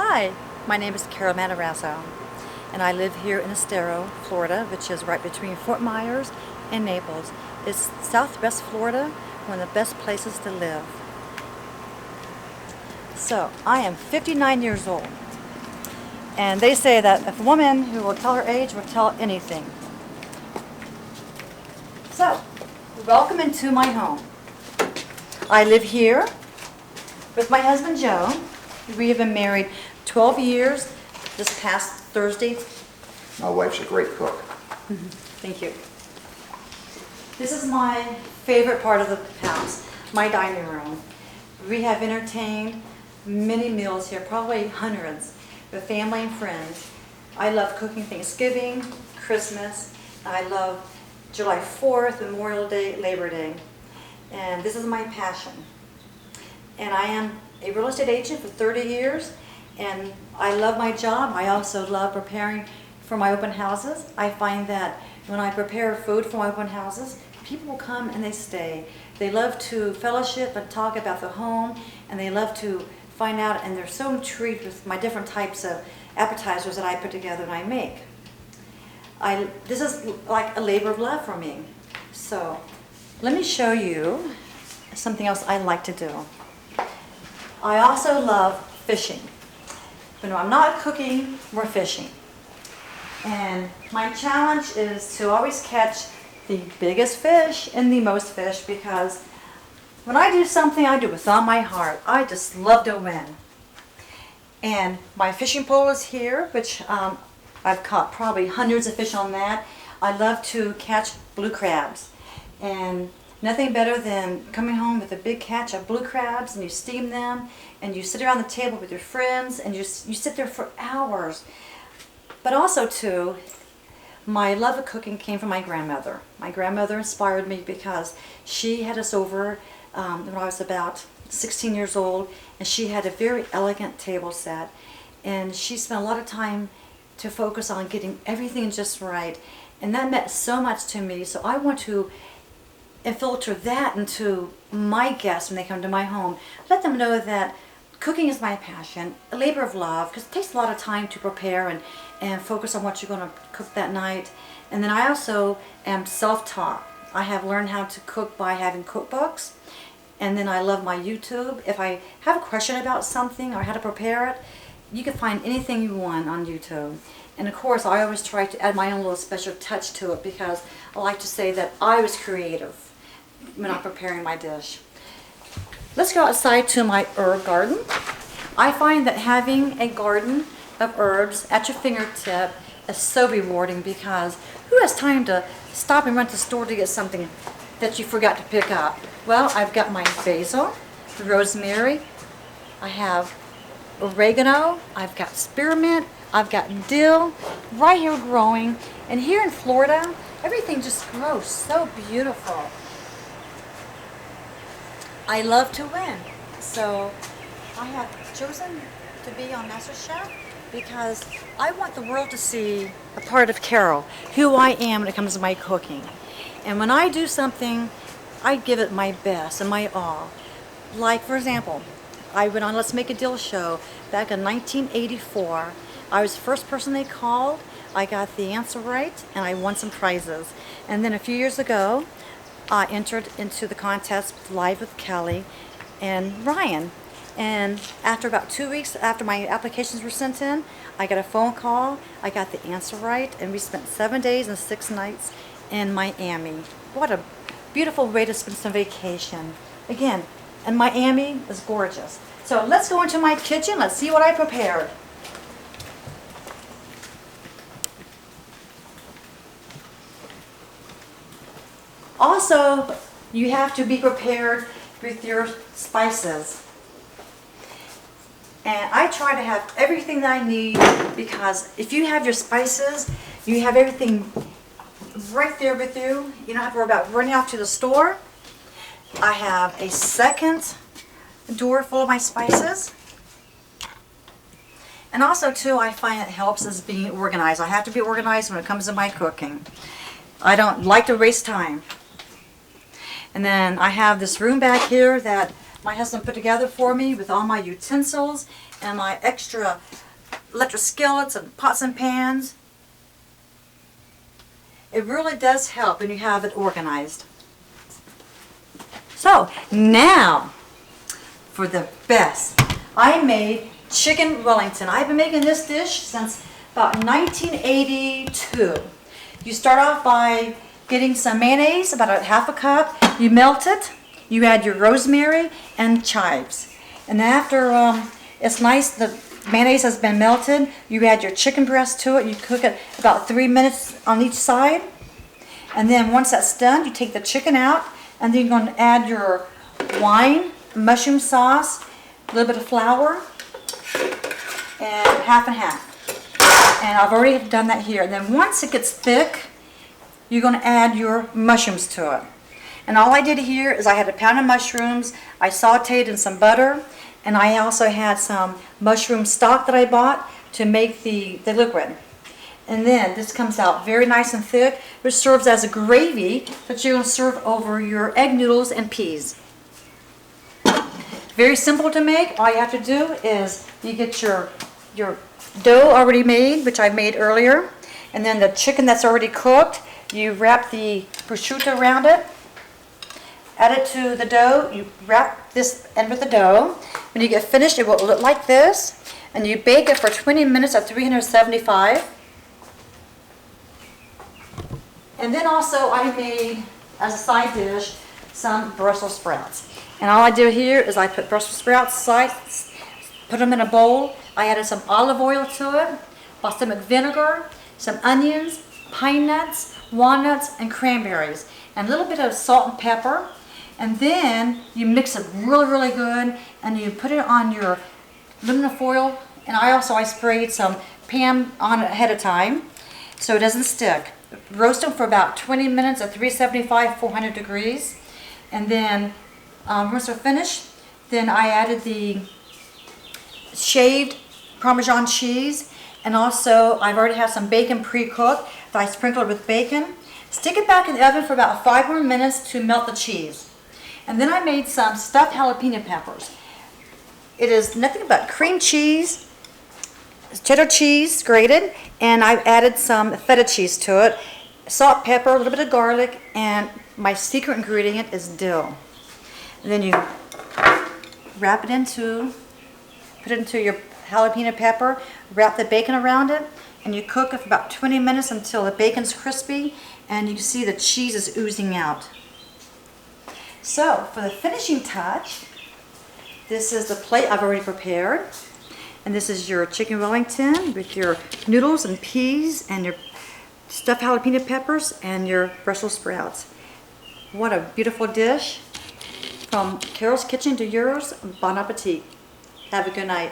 Hi, my name is Carol Matarazzo, and I live here in Estero, Florida, which is right between Fort Myers and Naples. It's Southwest Florida, one of the best places to live. So, I am 59 years old, and they say that if a woman who will tell her age will tell anything. So, welcome into my home. I live here with my husband Joe. We have been married 12 years this past Thursday. My wife's a great cook. Thank you. This is my favorite part of the house, my dining room. We have entertained many meals here, probably hundreds, with family and friends. I love cooking Thanksgiving, Christmas. I love July 4th, Memorial Day, Labor Day. And this is my passion. And I am a real estate agent for 30 years, and I love my job. I also love preparing for my open houses. I find that when I prepare food for my open houses, people will come and they stay. They love to fellowship and talk about the home, and they love to find out, and they're so intrigued with my different types of appetizers that I put together and I make. This is like a labor of love for me. So let me show you something else I like to do. I also love fishing. When I'm not cooking, we're fishing. And my challenge is to always catch the biggest fish and the most fish, because when I do something, I do it with all my heart. I just love to win. And my fishing pole is here, which I've caught probably hundreds of fish on that. I love to catch blue crabs. And nothing better than coming home with a big catch of blue crabs, and you steam them, and you sit around the table with your friends, and you sit there for hours. But also, too, my love of cooking came from my grandmother. My grandmother inspired me because she had us over when I was about 16 years old, and she had a very elegant table set, and she spent a lot of time to focus on getting everything just right, and that meant so much to me. So I want to filter that into my guests when they come to my home. Let them know that cooking is my passion, a labor of love, because it takes a lot of time to prepare and focus on what you're going to cook that night. And then I also am self-taught. I have learned how to cook by having cookbooks, and then I love my YouTube. If I have a question about something or how to prepare it, you can find anything you want on YouTube. And of course, I always try to add my own little special touch to it, because I like to say that I was creative when I'm preparing my dish. Let's go outside to my herb garden. I find that having a garden of herbs at your fingertip is so rewarding, because who has time to stop and run to the store to get something that you forgot to pick up? Well, I've got my basil, rosemary, I have oregano, I've got spearmint, I've got dill right here growing. And here in Florida, everything just grows so beautiful. I love to win. So I have chosen to be on MasterChef because I want the world to see a part of Carol, who I am when it comes to my cooking. And when I do something, I give it my best and my all. Like, for example, I went on Let's Make a Deal show back in 1984. I was the first person they called. I got the answer right, and I won some prizes. And then a few years ago, I entered into the contest Live with Kelly and Ryan. And after about 2 weeks after my applications were sent in, I got a phone call. I got the answer right, and we spent 7 days and 6 nights in Miami. What a beautiful way to spend some vacation. Again, and Miami is gorgeous. So let's go into my kitchen. Let's see what I prepared. Also, you have to be prepared with your spices. And I try to have everything that I need, because if you have your spices, you have everything right there with you. You don't have to worry about running off to the store. I have a second drawer full of my spices. And also, too, I find it helps us being organized. I have to be organized when it comes to my cooking. I don't like to waste time. And then I have this room back here that my husband put together for me with all my utensils and my extra electric skillets and pots and pans. It really does help when you have it organized. So now for the best. I made chicken Wellington. I've been making this dish since about 1982. You start off by getting some mayonnaise, about a half a cup. You melt it. You add your rosemary and chives. And after it's nice, the mayonnaise has been melted, you add your chicken breast to it. You cook it about 3 minutes on each side. And then once that's done, you take the chicken out, and then you're going to add your wine, mushroom sauce, a little bit of flour, and half and half. And I've already done that here. And then once it gets thick, you're going to add your mushrooms to it. And all I did here is I had a pound of mushrooms, I sauteed in some butter, and I also had some mushroom stock that I bought to make the liquid. And then this comes out very nice and thick, which serves as a gravy that you're going to serve over your egg noodles and peas. Very simple to make. All you have to do is you get your dough already made, which I made earlier, and then the chicken that's already cooked, you wrap the prosciutto around it, add it to the dough, you wrap this end with the dough. When you get finished, it will look like this, and you bake it for 20 minutes at 375. And then also I made, as a side dish, some Brussels sprouts. And all I do here is I put Brussels sprouts aside, put them in a bowl. I added some olive oil to it, balsamic vinegar, some onions, pine nuts, walnuts, and cranberries, and a little bit of salt and pepper. And then you mix it really, really good, and you put it on your aluminum foil. And I sprayed some Pam on it ahead of time so it doesn't stick. Roast them for about 20 minutes at 375, 400 degrees. And then once they're finished, then I added the shaved Parmesan cheese, and also I've already have some bacon pre-cooked that I sprinkled with bacon. Stick it back in the oven for about 5 more minutes to melt the cheese. And then I made some stuffed jalapeno peppers. It is nothing but cream cheese, cheddar cheese grated, and I've added some feta cheese to it, salt, pepper, a little bit of garlic, and my secret ingredient is dill. And then you wrap it into, put it into your jalapeno pepper, wrap the bacon around it, and you cook it for about 20 minutes until the bacon's crispy and you see the cheese is oozing out. So for the finishing touch, this is the plate I've already prepared. And this is your chicken Wellington with your noodles and peas and your stuffed jalapeno peppers and your Brussels sprouts. What a beautiful dish. From Carol's Kitchen to yours, bon appetit. Have a good night.